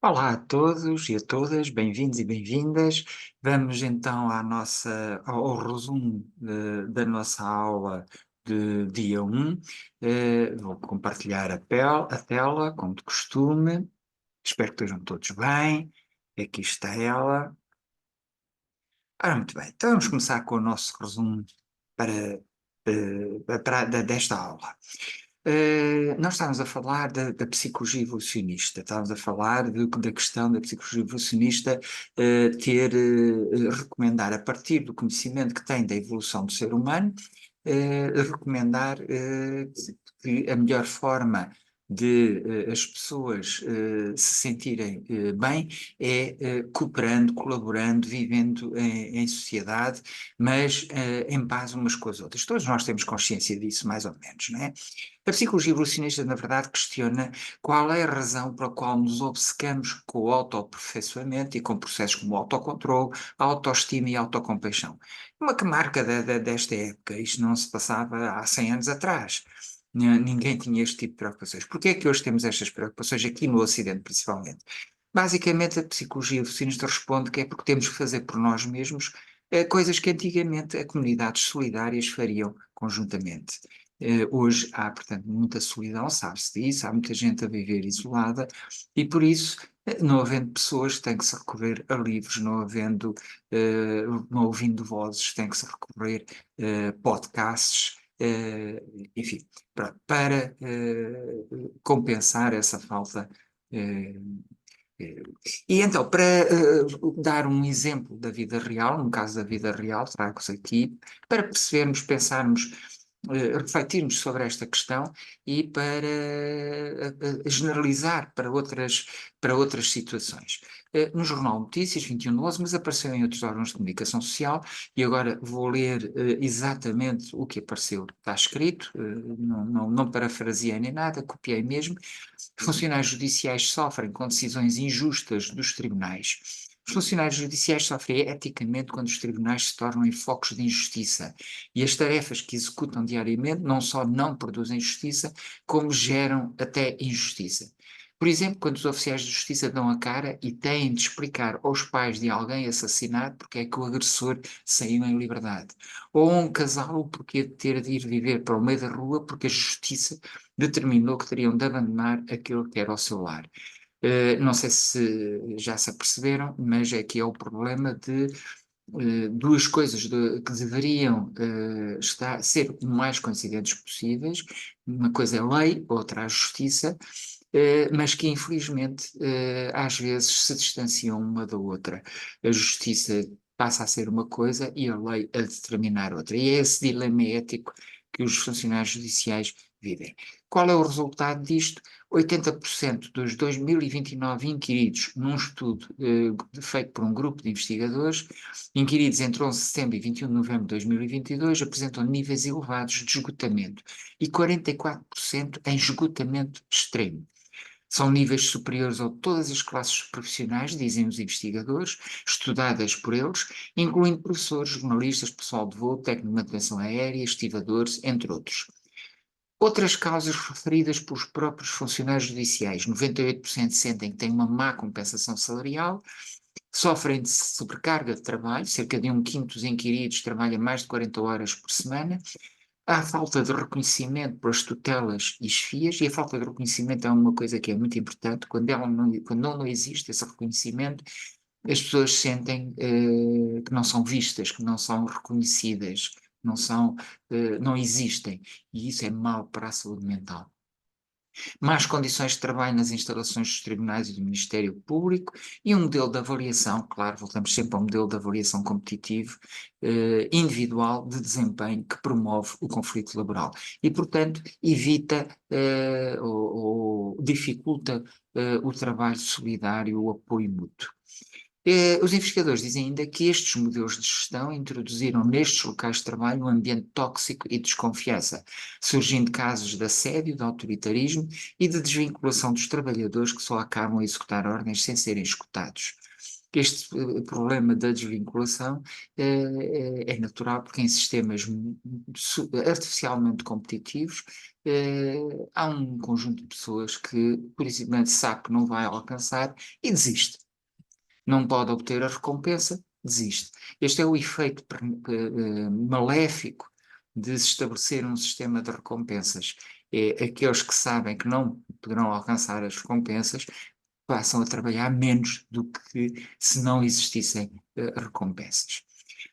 Olá a todos e a todas, bem-vindos e bem-vindas. Vamos então ao resumo da nossa aula de dia 1. Vou compartilhar a tela, como de costume. Espero que estejam todos bem. Aqui está ela. Ora, muito bem, então vamos começar com o nosso resumo para, desta aula. Nós estávamos a falar da psicologia evolucionista, estávamos a falar da questão da psicologia evolucionista recomendar, a partir do conhecimento que tem da evolução do ser humano, recomendar que a melhor forma de as pessoas se sentirem bem é cooperando, colaborando, vivendo em sociedade, mas em paz umas com as outras. Todos nós temos consciência disso, mais ou menos, não é? A psicologia evolucionista, na verdade, questiona qual é a razão pela qual nos obcecamos com o autoaperfeiçoamento e com processos como o autocontrole, a autoestima e a autocompaixão. Uma que marca desta época, isto não se passava há 100 anos atrás. Ninguém tinha este tipo de preocupações. Porquê é que hoje temos estas preocupações aqui no Ocidente, principalmente? Basicamente, a psicologia evolucionista responde que é porque temos que fazer por nós mesmos coisas que antigamente as comunidades solidárias fariam conjuntamente. Hoje há, portanto, muita solidão, sabe-se disso, há muita gente a viver isolada e por isso, não havendo pessoas, tem que se recorrer a livros, não ouvindo vozes, tem que se recorrer a podcasts, enfim, para compensar essa falta. eh, eh, e então, para dar um exemplo da vida real, no caso da vida real, trago-vos aqui, para percebermos, pensarmos, refletirmos sobre esta questão e para generalizar para outras situações. No Jornal Notícias, 21/12, mas apareceu em outros órgãos de comunicação social, e agora vou ler exatamente o que apareceu, está escrito, não parafraseei nem nada, copiei mesmo. Funcionários judiciais sofrem com decisões injustas dos tribunais. Os funcionários judiciais sofrem eticamente quando os tribunais se tornam em focos de injustiça e as tarefas que executam diariamente não só não produzem justiça, como geram até injustiça. Por exemplo, quando os oficiais de justiça dão a cara e têm de explicar aos pais de alguém assassinado porque é que o agressor saiu em liberdade, ou a um casal o porquê de ter de ir viver para o meio da rua porque a justiça determinou que teriam de abandonar aquilo que era o seu lar. Não sei se já se aperceberam, mas aqui é o problema de duas coisas que deveriam ser o mais coincidentes possíveis. Uma coisa é lei, outra a justiça, mas que infelizmente às vezes se distanciam uma da outra. A justiça passa a ser uma coisa e a lei a determinar outra. E é esse dilema ético que os funcionários judiciais vivem. Qual é o resultado disto? 80% dos 2029 inquiridos num estudo feito por um grupo de investigadores, inquiridos entre 11 de setembro e 21 de novembro de 2022, apresentam níveis elevados de esgotamento e 44% em esgotamento extremo. São níveis superiores a todas as classes profissionais, dizem os investigadores, estudadas por eles, incluindo professores, jornalistas, pessoal de voo, técnico de manutenção aérea, estivadores, entre outros. Outras causas referidas pelos próprios funcionários judiciais, 98% sentem que têm uma má compensação salarial, sofrem de sobrecarga de trabalho, cerca de um quinto dos inquiridos trabalha mais de 40 horas por semana, há falta de reconhecimento pelas tutelas e chefias, e a falta de reconhecimento é uma coisa que é muito importante, quando não existe esse reconhecimento, as pessoas sentem que não são vistas, que não são reconhecidas, não existem, e isso é mau para a saúde mental. Más condições de trabalho nas instalações dos tribunais e do Ministério Público e um modelo de avaliação, claro, voltamos sempre ao modelo de avaliação competitivo, individual de desempenho que promove o conflito laboral e, portanto, evita ou dificulta o trabalho solidário, o apoio mútuo. Os investigadores dizem ainda que estes modelos de gestão introduziram nestes locais de trabalho um ambiente tóxico e desconfiança, surgindo casos de assédio, de autoritarismo e de desvinculação dos trabalhadores que só acabam a executar ordens sem serem escutados. problema da desvinculação é natural porque em sistemas artificialmente competitivos há um conjunto de pessoas que, por exemplo, sabe que não vai alcançar e desiste. Não pode obter a recompensa, desiste. Este é o efeito maléfico de se estabelecer um sistema de recompensas. É aqueles que sabem que não poderão alcançar as recompensas passam a trabalhar menos do que se não existissem recompensas.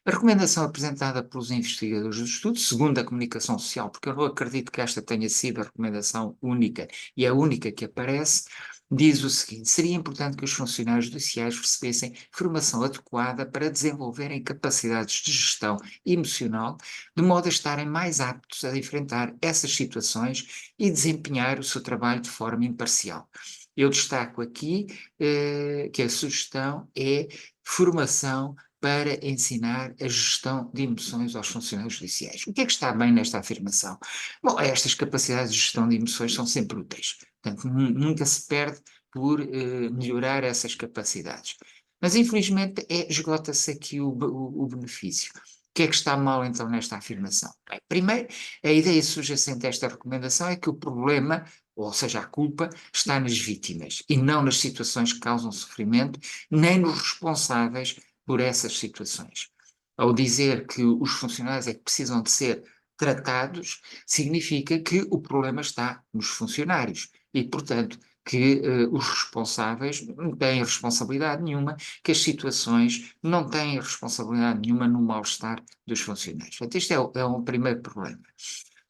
A recomendação apresentada pelos investigadores do estudo, segundo a comunicação social, porque eu não acredito que esta tenha sido a recomendação única e a única que aparece, diz o seguinte: seria importante que os funcionários judiciais recebessem formação adequada para desenvolverem capacidades de gestão emocional, de modo a estarem mais aptos a enfrentar essas situações e desempenhar o seu trabalho de forma imparcial. Eu destaco aqui que a sugestão é formação para ensinar a gestão de emoções aos funcionários judiciais. O que é que está bem nesta afirmação? Bom, estas capacidades de gestão de emoções são sempre úteis. Portanto, nunca se perde por melhorar essas capacidades. Mas, infelizmente, esgota-se aqui o benefício. O que é que está mal, então, nesta afirmação? Bem, primeiro, a ideia subjacente a esta recomendação é que o problema, ou seja, a culpa, está nas vítimas e não nas situações que causam sofrimento, nem nos responsáveis por essas situações. Ao dizer que os funcionários é que precisam de ser tratados, significa que o problema está nos funcionários e, portanto, que os responsáveis não têm responsabilidade nenhuma, que as situações não têm responsabilidade nenhuma no mal-estar dos funcionários. Portanto, este é um primeiro problema.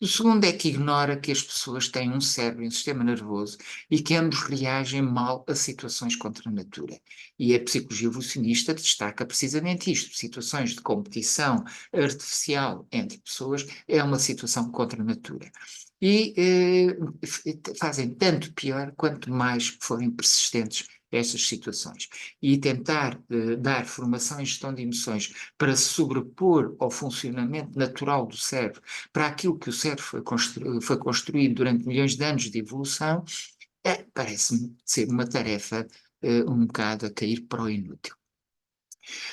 O segundo é que ignora que as pessoas têm um cérebro e um sistema nervoso e que ambos reagem mal a situações contra a natura. E a psicologia evolucionista destaca precisamente isto. Situações de competição artificial entre pessoas é uma situação contra a natura. E fazem tanto pior quanto mais forem persistentes estas situações. E tentar dar formação em gestão de emoções para se sobrepor ao funcionamento natural do cérebro, para aquilo que o cérebro foi construído durante milhões de anos de evolução, parece-me ser uma tarefa um bocado a cair para o inútil.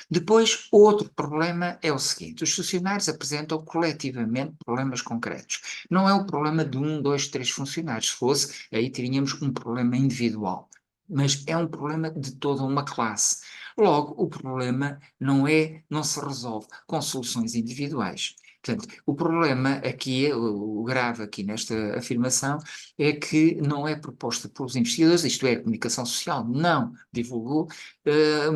Depois, outro problema é o seguinte: os funcionários apresentam coletivamente problemas concretos. Não é o problema de um, dois, três funcionários. Se fosse, aí teríamos um problema individual. Mas é um problema de toda uma classe. Logo, o problema não se resolve com soluções individuais. Portanto, o problema aqui, o grave aqui nesta afirmação, é que não é proposta pelos investigadores, isto é, a comunicação social não divulgou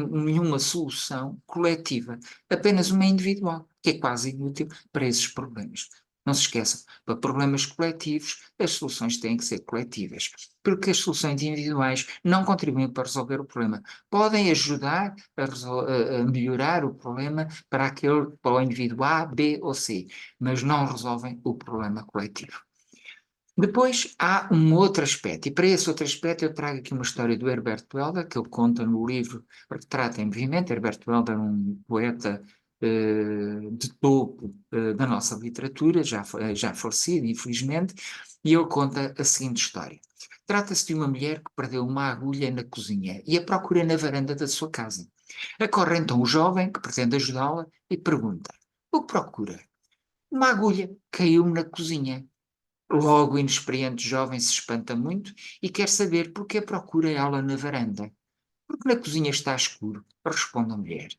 nenhuma solução coletiva, apenas uma individual, que é quase inútil para esses problemas. Não se esqueçam, para problemas coletivos, as soluções têm que ser coletivas, porque as soluções individuais não contribuem para resolver o problema. Podem ajudar a melhorar o problema para o indivíduo A, B ou C, mas não resolvem o problema coletivo. Depois há um outro aspecto, e para esse outro aspecto eu trago aqui uma história do Herbert Welder, que ele conta no livro Retrato em Movimento. Herbert Welder é um poeta de topo da nossa literatura, já falecido, infelizmente, e ele conta a seguinte história. Trata-se de uma mulher que perdeu uma agulha na cozinha e a procura na varanda da sua casa. Acorre então o jovem, que pretende ajudá-la, e pergunta: o que procura? Uma agulha caiu na cozinha. Logo o inexperiente jovem se espanta muito e quer saber por que procura ela na varanda. Porque na cozinha está escuro, responde a mulher.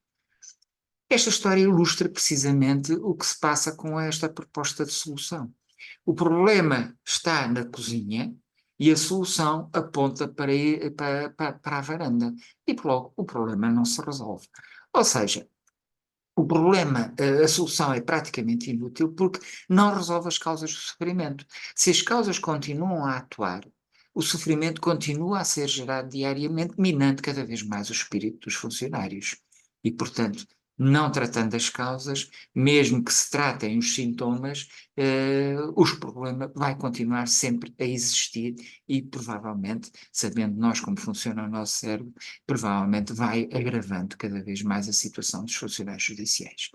Esta história ilustra precisamente o que se passa com esta proposta de solução. O problema está na cozinha e a solução aponta para a varanda. E logo o problema não se resolve. Ou seja, o problema, a solução é praticamente inútil porque não resolve as causas do sofrimento. Se as causas continuam a atuar, o sofrimento continua a ser gerado diariamente, minando cada vez mais o espírito dos funcionários. E, portanto, não tratando as causas, mesmo que se tratem os sintomas, os problemas vai continuar sempre a existir e provavelmente, sabendo nós como funciona o nosso cérebro, provavelmente vai agravando cada vez mais a situação dos funcionários judiciais.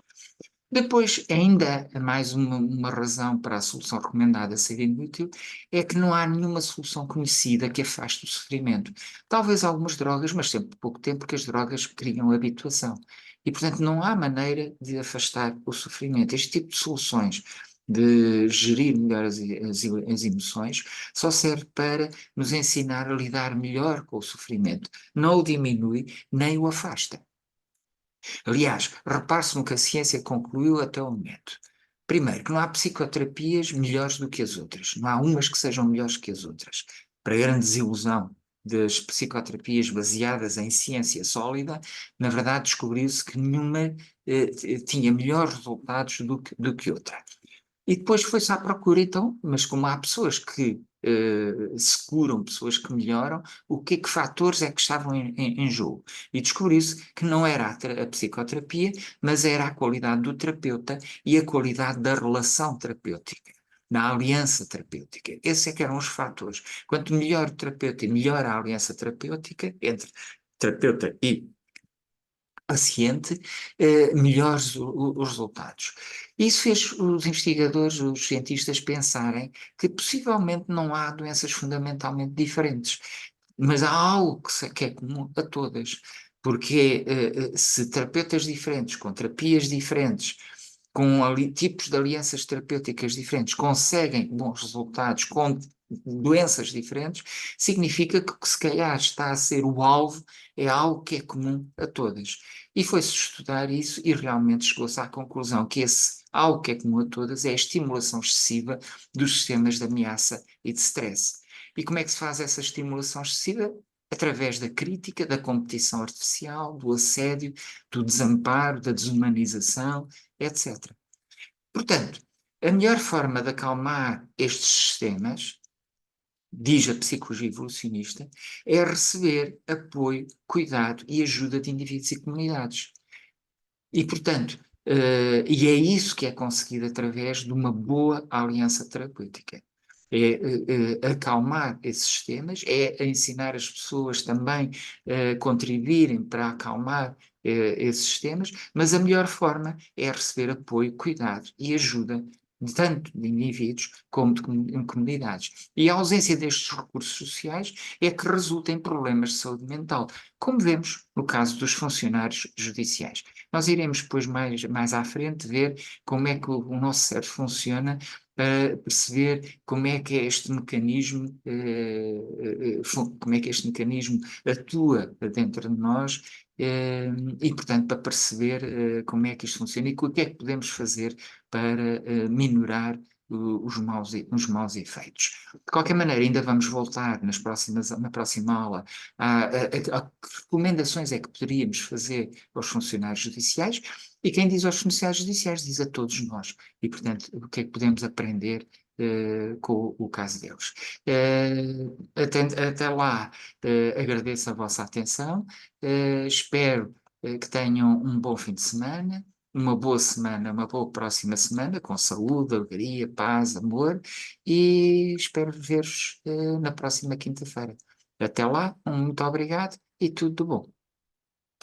Depois, ainda mais uma razão para a solução recomendada ser inútil, é que não há nenhuma solução conhecida que afaste o sofrimento. Talvez algumas drogas, mas sempre por pouco tempo, porque as drogas criam habituação. E, portanto, não há maneira de afastar o sofrimento. Este tipo de soluções de gerir melhor as emoções só serve para nos ensinar a lidar melhor com o sofrimento. Não o diminui, nem o afasta. Aliás, repare-se no que a ciência concluiu até o momento. Primeiro, que não há psicoterapias melhores do que as outras. Não há umas que sejam melhores que as outras. Para grande desilusão das psicoterapias baseadas em ciência sólida, na verdade descobriu-se que nenhuma tinha melhores resultados do que outra. E depois foi-se à procura, então, mas como há pessoas que se curam, pessoas que melhoram, o que fatores é que estavam em jogo? E descobriu-se que não era a psicoterapia, mas era a qualidade do terapeuta e a qualidade da relação terapêutica, da aliança terapêutica. Esses é que eram os fatores. Quanto melhor o terapeuta e melhor a aliança terapêutica entre terapeuta e paciente, melhores os resultados. Isso fez os investigadores, os cientistas pensarem que possivelmente não há doenças fundamentalmente diferentes, mas há algo que é comum a todas, porque se terapeutas diferentes, com terapias diferentes, com tipos de alianças terapêuticas diferentes, conseguem bons resultados com doenças diferentes, significa que se calhar está a ser o alvo, é algo que é comum a todas. E foi-se estudar isso e realmente chegou-se à conclusão que esse algo que é comum a todas é a estimulação excessiva dos sistemas de ameaça e de stress. E como é que se faz essa estimulação excessiva? Através da crítica, da competição artificial, do assédio, do desamparo, da desumanização, etc. Portanto, a melhor forma de acalmar estes sistemas, diz a psicologia evolucionista, é receber apoio, cuidado e ajuda de indivíduos e comunidades. E, portanto, e é isso que é conseguido através de uma boa aliança terapêutica. É acalmar esses sistemas, é ensinar as pessoas também a contribuírem para acalmar esses sistemas, mas a melhor forma é receber apoio, cuidado e ajuda tanto de indivíduos como de comunidades. E a ausência destes recursos sociais é que resulta em problemas de saúde mental, como vemos no caso dos funcionários judiciais. Nós iremos depois mais à frente ver como é que o nosso cérebro funciona para perceber como é que é este mecanismo, como é que este mecanismo atua dentro de nós e, portanto, para perceber como é que isto funciona e o que é que podemos fazer para minorar os maus efeitos. De qualquer maneira, ainda vamos voltar na próxima aula a que recomendações é que poderíamos fazer aos funcionários judiciais, e quem diz aos funcionários judiciais diz a todos nós, e portanto o que é que podemos aprender com o caso deles. Até lá, agradeço a vossa atenção, espero que tenham um bom fim de semana, uma boa semana, uma boa próxima semana, com saúde, alegria, paz, amor, e espero ver-vos na próxima quinta-feira. Até lá, muito obrigado e tudo de bom.